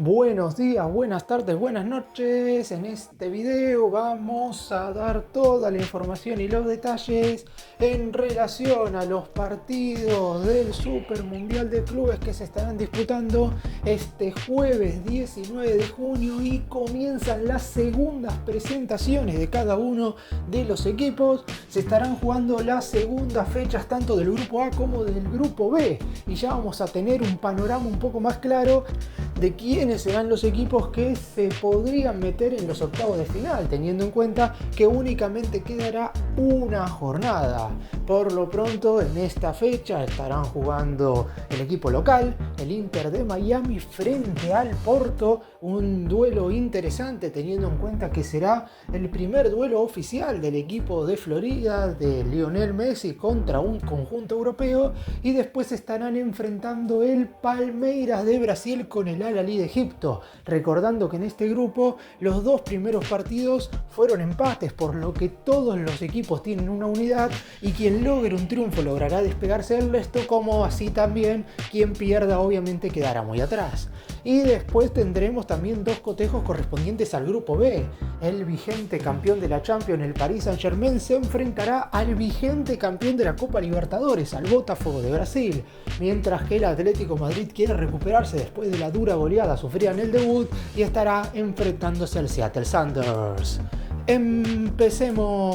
Buenos días, buenas tardes, buenas noches. En este video vamos a dar toda la información y los detalles en relación a los partidos del Super Mundial de Clubes que se estarán disputando este jueves 19 de junio y comienzan las segundas presentaciones de cada uno de los equipos. Se estarán jugando las segundas fechas tanto del grupo A como del grupo B y ya vamos a tener un panorama un poco más claro de quiénes serán los equipos que se podrían meter en los octavos de final, teniendo en cuenta que únicamente quedará una jornada. Por lo pronto, en esta fecha estarán jugando el equipo local, el Inter de Miami frente al Porto, un duelo interesante teniendo en cuenta que será el primer duelo oficial del equipo de Florida de Lionel Messi contra un conjunto europeo, y después estarán enfrentando el Palmeiras de Brasil con el Al-Ahly de Egipto, recordando que en este grupo los dos primeros partidos fueron empates, por lo que todos los equipos tienen una unidad y quien logre un triunfo logrará despegarse del resto, como así también quien pierda obviamente quedará muy atrás. Y después tendremos también dos cotejos correspondientes al grupo B. El vigente campeón de la Champions, el Paris Saint-Germain, se enfrentará al vigente campeón de la Copa Libertadores, al Botafogo de Brasil, mientras que el Atlético Madrid quiere recuperarse después de la dura goleada sufrida en el debut y estará enfrentándose al Seattle Sounders. ¡Empecemos!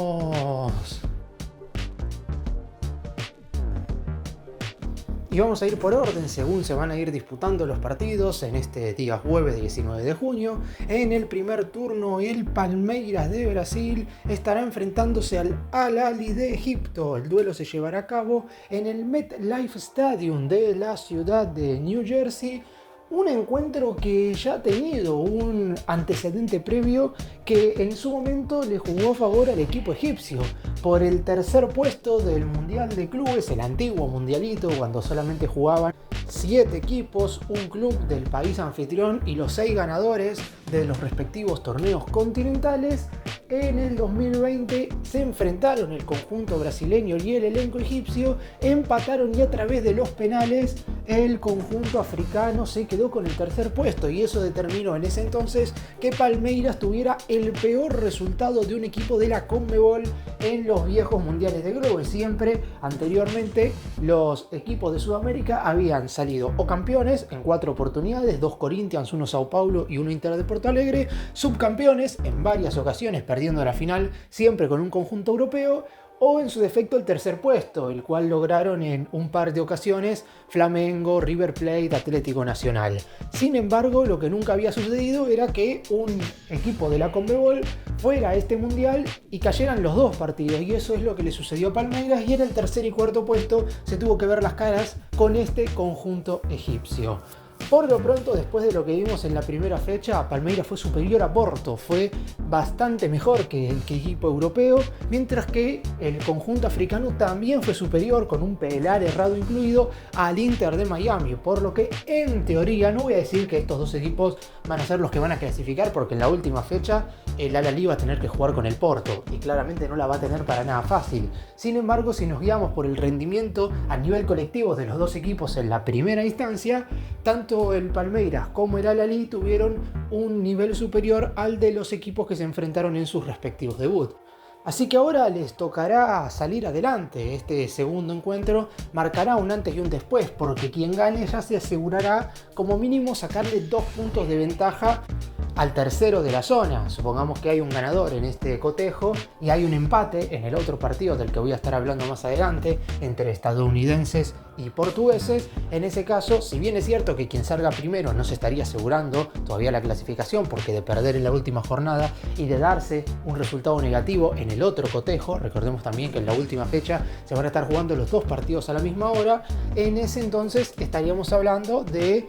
Y vamos a ir por orden según se van a ir disputando los partidos en este día jueves 19 de junio. En el primer turno, el Palmeiras de Brasil estará enfrentándose al Al-Ahly de Egipto. El duelo se llevará a cabo en el MetLife Stadium de la ciudad de New Jersey. Un encuentro que ya ha tenido un antecedente previo que en su momento le jugó a favor al equipo egipcio por el tercer puesto del Mundial de Clubes, el antiguo mundialito, cuando solamente jugaban 7 equipos, un club del país anfitrión y los 6 ganadores de los respectivos torneos continentales. En el 2020 se enfrentaron el conjunto brasileño y el elenco egipcio, empataron y a través de los penales el conjunto africano se quedó con el tercer puesto, y eso determinó en ese entonces que Palmeiras tuviera el peor resultado de un equipo de la Conmebol en los viejos mundiales de clubes. Siempre anteriormente los equipos de Sudamérica habían salido o campeones en 4 oportunidades, 2 Corinthians, 1 Sao Paulo y 1 Inter de Porto Alegre, subcampeones en varias ocasiones perdiendo la final siempre con un conjunto europeo, o en su defecto el tercer puesto, el cual lograron en un par de ocasiones Flamengo, River Plate, Atlético Nacional. Sin embargo, lo que nunca había sucedido era que un equipo de la Conmebol fuera a este mundial y cayeran los dos partidos, y eso es lo que le sucedió a Palmeiras, y en el tercer y cuarto puesto se tuvo que ver las caras con este conjunto egipcio. Por lo pronto, después de lo que vimos en la primera fecha, Palmeiras fue superior a Porto, fue bastante mejor que el equipo europeo, mientras que el conjunto africano también fue superior, con un penal errado incluido, al Inter de Miami, por lo que en teoría, no voy a decir que estos dos equipos van a ser los que van a clasificar, porque en la última fecha el Al-Ahly va a tener que jugar con el Porto y claramente no la va a tener para nada fácil. Sin embargo, si nos guiamos por el rendimiento a nivel colectivo de los dos equipos en la primera instancia, tanto el Palmeiras como el Al-Ahly tuvieron un nivel superior al de los equipos que se enfrentaron en sus respectivos debuts. Así que ahora les tocará salir adelante. Este segundo encuentro marcará un antes y un después, porque quien gane ya se asegurará como mínimo sacarle 2 puntos de ventaja al tercero de la zona. Supongamos que hay un ganador en este cotejo y hay un empate en el otro partido del que voy a estar hablando más adelante, entre estadounidenses y portugueses. En ese caso, si bien es cierto que quien salga primero no se estaría asegurando todavía la clasificación, porque de perder en la última jornada y de darse un resultado negativo en el otro cotejo, recordemos también que en la última fecha se van a estar jugando los dos partidos a la misma hora, en ese entonces estaríamos hablando de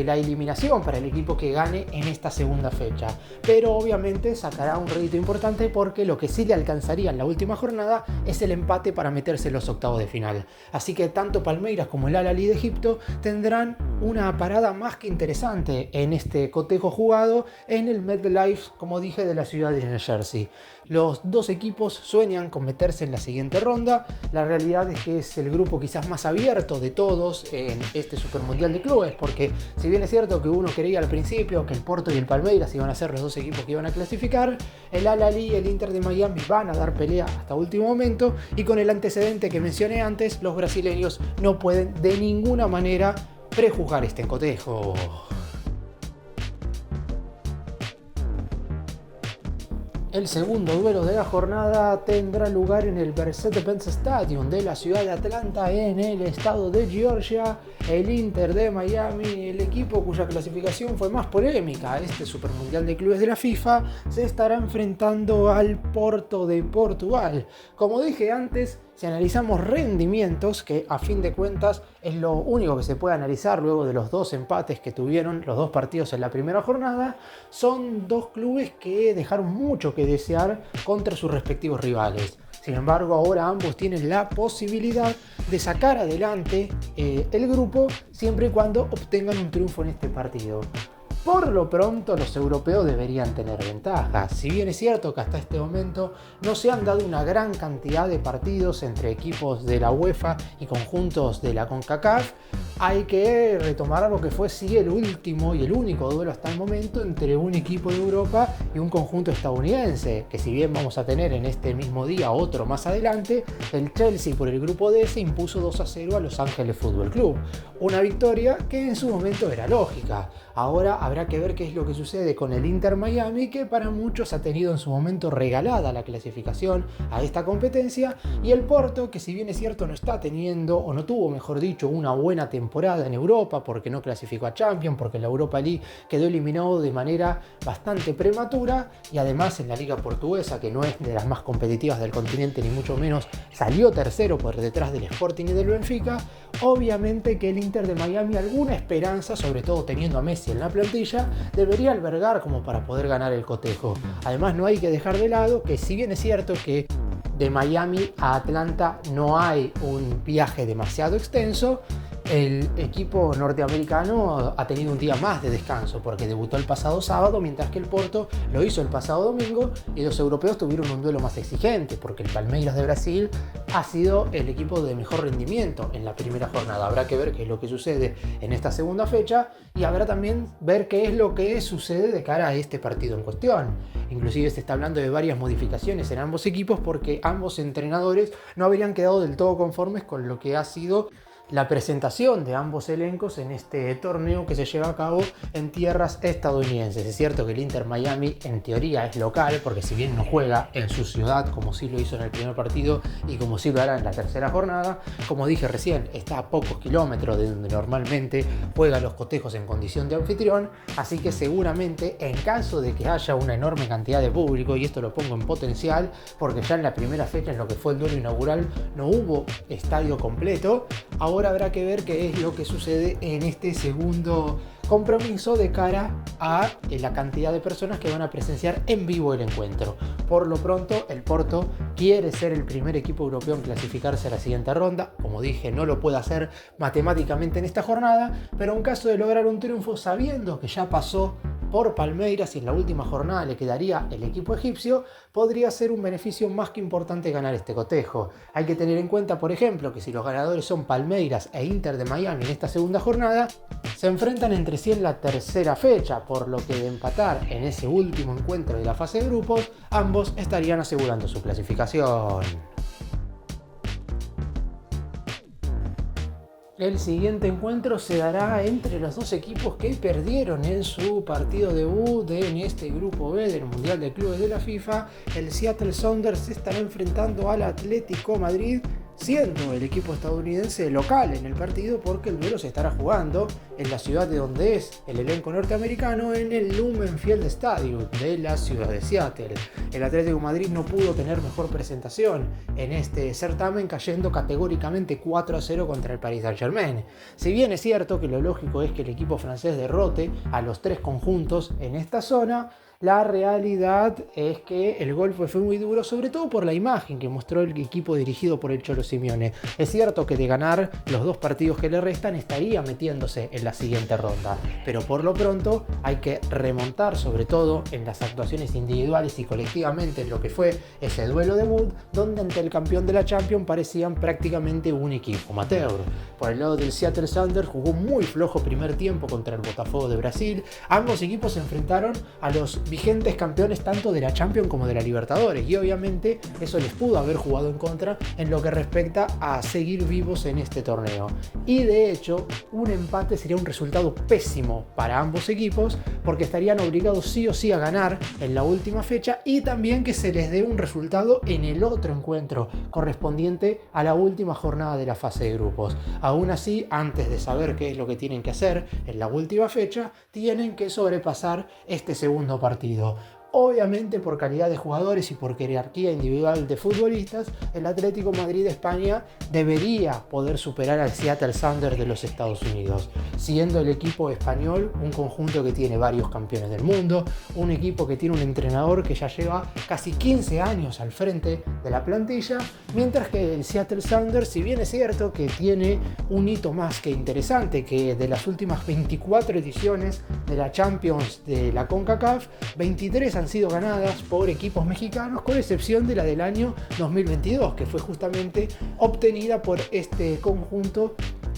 la eliminación para el equipo que gane en esta segunda fecha. Pero obviamente sacará un rédito importante, porque lo que sí le alcanzaría en la última jornada es el empate para meterse en los octavos de final. Así que tanto Palmeiras como el Al-Ahly de Egipto tendrán una parada más que interesante en este cotejo jugado en el MetLife, como dije, de la ciudad de New Jersey. Los dos equipos sueñan con meterse en la siguiente ronda. La realidad es que es el grupo quizás más abierto de todos en este Super Mundial de Clubes, porque Si bien es cierto que uno creía al principio que el Porto y el Palmeiras iban a ser los dos equipos que iban a clasificar, el Al-Ahly y el Inter de Miami van a dar pelea hasta último momento, y con el antecedente que mencioné antes, los brasileños no pueden de ninguna manera prejuzgar este cotejo. El segundo duelo de la jornada tendrá lugar en el Mercedes-Benz Stadium de la ciudad de Atlanta, en el estado de Georgia. El Inter de Miami, el equipo cuya clasificación fue más polémica a este Supermundial de Clubes de la FIFA, se estará enfrentando al Porto de Portugal. Como dije antes, si analizamos rendimientos, que a fin de cuentas es lo único que se puede analizar luego de los dos empates que tuvieron los dos partidos en la primera jornada, son dos clubes que dejaron mucho que desear contra sus respectivos rivales. Sin embargo, ahora ambos tienen la posibilidad de sacar adelante el grupo siempre y cuando obtengan un triunfo en este partido. Por lo pronto, los europeos deberían tener ventaja. Si bien es cierto que hasta este momento no se han dado una gran cantidad de partidos entre equipos de la UEFA y conjuntos de la CONCACAF, hay que retomar lo que fue sí el último y el único duelo hasta el momento entre un equipo de Europa y un conjunto estadounidense, que si bien vamos a tener en este mismo día otro más adelante, el Chelsea por el grupo D se impuso 2-0 a Los Ángeles Fútbol Club. Una victoria que en su momento era lógica. Ahora habrá que ver qué es lo que sucede con el Inter Miami, que para muchos ha tenido en su momento regalada la clasificación a esta competencia, y el Porto, que si bien es cierto no está teniendo, o no tuvo mejor dicho, una buena temporada en Europa, porque no clasificó a Champions, porque la Europa League quedó eliminado de manera bastante prematura, y además en la liga portuguesa, que no es de las más competitivas del continente ni mucho menos, salió tercero por detrás del Sporting y del Benfica. Obviamente que el Inter de Miami alguna esperanza, sobre todo teniendo a Messi en la plantilla, debería albergar como para poder ganar el cotejo. Además, no hay que dejar de lado que si bien es cierto que de Miami a Atlanta no hay un viaje demasiado extenso, el equipo norteamericano ha tenido un día más de descanso porque debutó el pasado sábado, mientras que el Porto lo hizo el pasado domingo, y los europeos tuvieron un duelo más exigente porque el Palmeiras de Brasil ha sido el equipo de mejor rendimiento en la primera jornada. Habrá que ver qué es lo que sucede en esta segunda fecha, y habrá también ver qué es lo que sucede de cara a este partido en cuestión. Inclusive se está hablando de varias modificaciones en ambos equipos porque ambos entrenadores no habrían quedado del todo conformes con lo que ha sido la presentación de ambos elencos en este torneo que se lleva a cabo en tierras estadounidenses. Es cierto que el Inter Miami en teoría es local, porque si bien no juega en su ciudad como sí lo hizo en el primer partido y como sí lo hará en la tercera jornada, como dije recién, está a pocos kilómetros de donde normalmente juega los cotejos en condición de anfitrión, así que seguramente en caso de que haya una enorme cantidad de público, y esto lo pongo en potencial porque ya en la primera fecha, en lo que fue el duelo inaugural, no hubo estadio completo, ahora habrá que ver qué es lo que sucede en este segundo compromiso de cara a la cantidad de personas que van a presenciar en vivo el encuentro. Por lo pronto, el Porto quiere ser el primer equipo europeo en clasificarse a la siguiente ronda. Como dije, no lo puede hacer matemáticamente en esta jornada, pero en caso de lograr un triunfo sabiendo que ya pasó por Palmeiras y en la última jornada le quedaría el equipo egipcio, podría ser un beneficio más que importante ganar este cotejo. Hay que tener en cuenta, por ejemplo, que si los ganadores son Palmeiras e Inter de Miami en esta segunda jornada, se enfrentan entre sí en la tercera fecha, por lo que de empatar en ese último encuentro de la fase de grupos, ambos estarían asegurando su clasificación. El siguiente encuentro se dará entre los dos equipos que perdieron en su partido debut en este grupo B del Mundial de Clubes de la FIFA. El Seattle Sounders se estará enfrentando al Atlético Madrid, siendo el equipo estadounidense local en el partido, porque el duelo se estará jugando en la ciudad de donde es el elenco norteamericano, en el Lumen Field Stadium de la ciudad de Seattle. El Atlético Madrid no pudo tener mejor presentación en este certamen, cayendo categóricamente 4-0 contra el Paris Saint-Germain. Si bien es cierto que lo lógico es que el equipo francés derrote a los tres conjuntos en esta zona, la realidad es que el golpe fue muy duro, sobre todo por la imagen que mostró el equipo dirigido por el Cholo Simeone. Es cierto que de ganar los dos partidos que le restan estaría metiéndose en la siguiente ronda. Pero por lo pronto hay que remontar, sobre todo en las actuaciones individuales y colectivamente, en lo que fue ese duelo debut, donde ante el campeón de la Champions parecían prácticamente un equipo amateur. Por el lado del Seattle Sounders jugó muy flojo primer tiempo contra el Botafogo de Brasil. Ambos equipos se enfrentaron a los vigentes campeones tanto de la Champions como de la Libertadores, y obviamente eso les pudo haber jugado en contra en lo que respecta a seguir vivos en este torneo. Y de hecho, un empate sería un resultado pésimo para ambos equipos, porque estarían obligados sí o sí a ganar en la última fecha, y también que se les dé un resultado en el otro encuentro correspondiente a la última jornada de la fase de grupos. Aún así, antes de saber qué es lo que tienen que hacer en la última fecha, tienen que sobrepasar este segundo partido. Obviamente, por calidad de jugadores y por jerarquía individual de futbolistas, el Atlético Madrid de España debería poder superar al Seattle Sounders de los Estados Unidos, siendo el equipo español un conjunto que tiene varios campeones del mundo, un equipo que tiene un entrenador que ya lleva casi 15 años al frente de la plantilla, mientras que el Seattle Sounders, si bien es cierto que tiene un hito más que interesante, que de las últimas 24 ediciones de la Champions de la CONCACAF, 23 han sido ganadas por equipos mexicanos, con excepción de la del año 2022, que fue justamente obtenida por este conjunto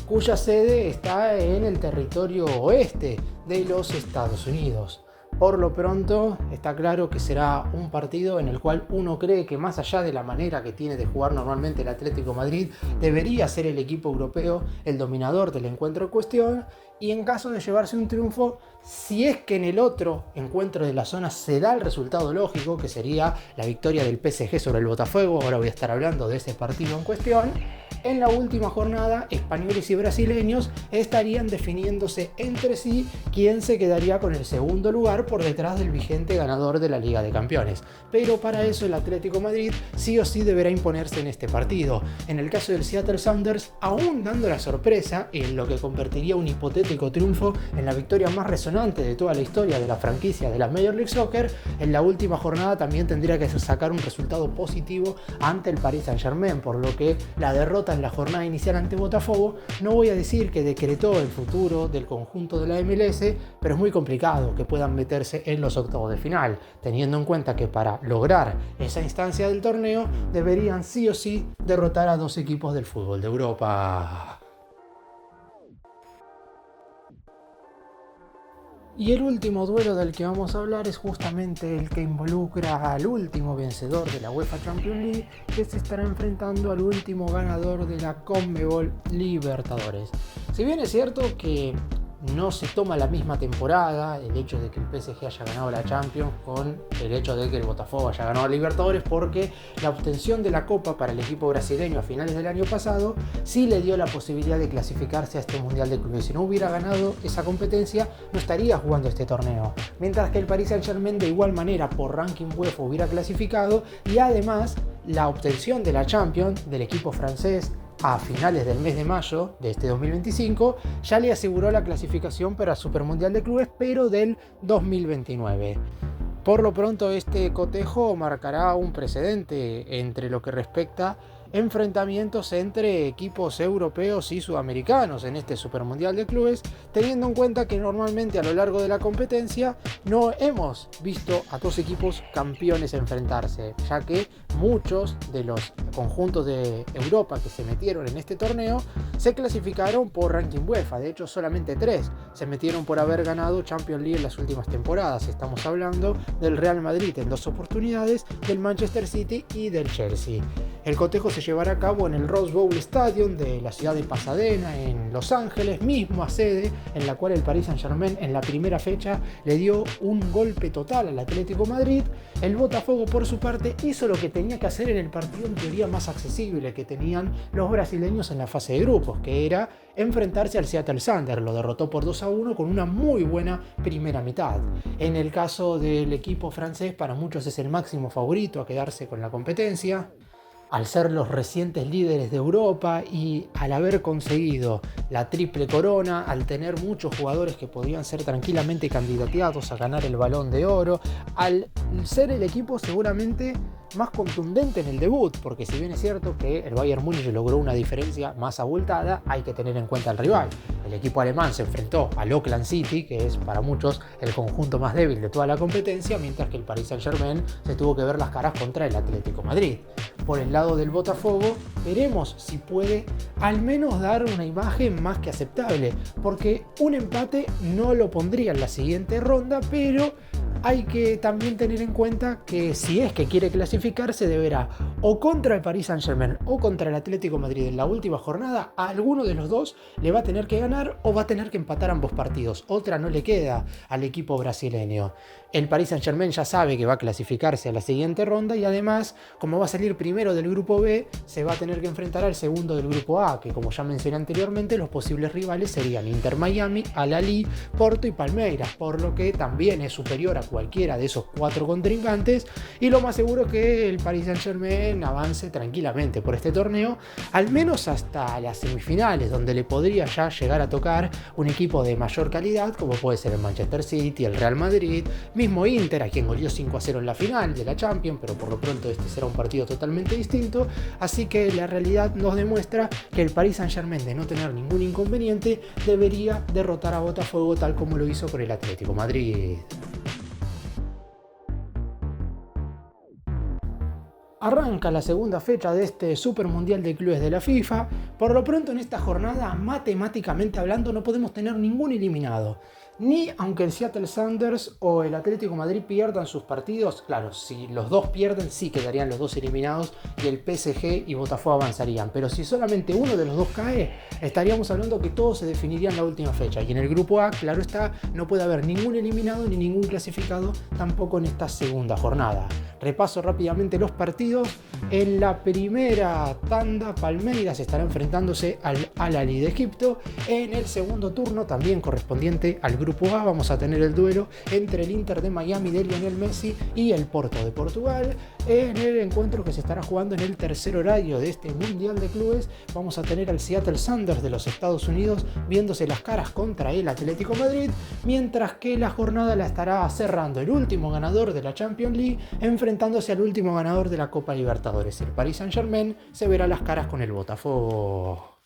cuya sede está en el territorio oeste de los Estados Unidos. Por lo pronto, está claro que será un partido en el cual uno cree que, más allá de la manera que tiene de jugar normalmente el Atlético Madrid, debería ser el equipo europeo el dominador del encuentro en cuestión, y en caso de llevarse un triunfo, si es que en el otro encuentro de la zona se da el resultado lógico, que sería la victoria del PSG sobre el Botafogo, ahora voy a estar hablando de ese partido en cuestión, en la última jornada, españoles y brasileños estarían definiéndose entre sí quién se quedaría con el segundo lugar por detrás del vigente ganador de la Liga de Campeones. Pero para eso el Atlético Madrid sí o sí deberá imponerse en este partido. En el caso del Seattle Sounders, aún dando la sorpresa en lo que convertiría un hipotético triunfo en la victoria más resonante de toda la historia de la franquicia de la Major League Soccer, en la última jornada también tendría que sacar un resultado positivo ante el Paris Saint-Germain, por lo que la derrota en la jornada inicial ante Botafogo no voy a decir que decretó el futuro del conjunto de la MLS, pero es muy complicado que puedan meterse en los octavos de final, teniendo en cuenta que para lograr esa instancia del torneo deberían sí o sí derrotar a dos equipos del fútbol de Europa. Y el último duelo del que vamos a hablar es justamente el que involucra al último vencedor de la UEFA Champions League, que se estará enfrentando al último ganador de la CONMEBOL Libertadores. Si bien es cierto que no se toma la misma temporada el hecho de que el PSG haya ganado la Champions con el hecho de que el Botafogo haya ganado la Libertadores, porque la obtención de la Copa para el equipo brasileño a finales del año pasado sí le dio la posibilidad de clasificarse a este Mundial de Clubes. Si no hubiera ganado esa competencia, no estaría jugando este torneo, mientras que el Paris Saint-Germain de igual manera por ranking UEFA hubiera clasificado, y además la obtención de la Champions del equipo francés a finales del mes de mayo de este 2025 ya le aseguró la clasificación para el Supermundial de Clubes, pero del 2029. Por lo pronto, este cotejo marcará un precedente entre lo que respecta enfrentamientos entre equipos europeos y sudamericanos en este Supermundial de Clubes, teniendo en cuenta que normalmente a lo largo de la competencia no hemos visto a dos equipos campeones enfrentarse, ya que muchos de los conjuntos de Europa que se metieron en este torneo se clasificaron por ranking UEFA. De hecho, solamente 3 se metieron por haber ganado Champions League en las últimas temporadas. Estamos hablando del Real Madrid en 2 oportunidades, del Manchester City y del Chelsea. El cotejo se llevará a cabo en el Rose Bowl Stadium de la ciudad de Pasadena, en Los Ángeles, misma sede en la cual el Paris Saint-Germain en la primera fecha le dio un golpe total al Atlético Madrid. El Botafogo, por su parte, hizo lo que tenía que hacer en el partido en teoría más accesible que tenían los brasileños en la fase de grupos, que era enfrentarse al Seattle Sounders. Lo derrotó por 2-1 con una muy buena primera mitad. En el caso del equipo francés, para muchos es el máximo favorito a quedarse con la competencia, al ser los recientes líderes de Europa y al haber conseguido la triple corona, al tener muchos jugadores que podrían ser tranquilamente candidateados a ganar el Balón de Oro, al ser el equipo seguramente más contundente en el debut, porque si bien es cierto que el Bayern Múnich logró una diferencia más abultada, hay que tener en cuenta al rival. El equipo alemán se enfrentó al Auckland City, que es para muchos el conjunto más débil de toda la competencia, mientras que el Paris Saint-Germain se tuvo que ver las caras contra el Atlético Madrid. Por el lado del Botafogo, veremos si puede al menos dar una imagen más que aceptable, porque un empate no lo pondría en la siguiente ronda, pero hay que también tener en cuenta que si es que quiere clasificarse deberá o contra el Paris Saint-Germain o contra el Atlético Madrid en la última jornada, a alguno de los dos le va a tener que ganar o va a tener que empatar ambos partidos. Otra no le queda al equipo brasileño. El Paris Saint-Germain ya sabe que va a clasificarse a la siguiente ronda y además, como va a salir primero del grupo B, se va a tener que enfrentar al segundo del grupo A, que como ya mencioné anteriormente, los posibles rivales serían Inter Miami, Al-Ahly, Porto y Palmeiras, por lo que también es superior a cualquiera de esos 4 contrincantes y lo más seguro es que el Paris Saint-Germain avance tranquilamente por este torneo, al menos hasta las semifinales, donde le podría ya llegar a tocar un equipo de mayor calidad, como puede ser el Manchester City, el Real Madrid, mismo Inter, a quien goleó 5-0 en la final de la Champions, pero por lo pronto este será un partido totalmente distinto, así que la realidad nos demuestra que el Paris Saint-Germain, de no tener ningún inconveniente, debería derrotar a Botafogo tal como lo hizo con el Atlético Madrid. Arranca la segunda fecha de este Super Mundial de Clubes de la FIFA. Por lo pronto en esta jornada, matemáticamente hablando, no podemos tener ningún eliminado. Ni aunque el Seattle Sounders o el Atlético Madrid pierdan sus partidos, claro, si los dos pierden sí quedarían los dos eliminados y el PSG y Botafogo avanzarían. Pero si solamente uno de los dos cae, estaríamos hablando que todo se definiría en la última fecha. Y en el grupo A, claro está, no puede haber ningún eliminado ni ningún clasificado tampoco en esta segunda jornada. Repaso rápidamente los partidos. En la primera tanda, Palmeiras estará enfrentándose al Al-Ahly de Egipto. En el segundo turno, también correspondiente al grupo A, vamos a tener el duelo entre el Inter de Miami de Lionel Messi y el Porto de Portugal. En el encuentro que se estará jugando en el tercer horario de este Mundial de Clubes, vamos a tener al Seattle Sounders de los Estados Unidos viéndose las caras contra el Atlético Madrid, mientras que la jornada la estará cerrando el último ganador de la Champions League enfrentándose al último ganador de la Copa Libertadores. El Paris Saint-Germain se verá las caras con el Botafogo.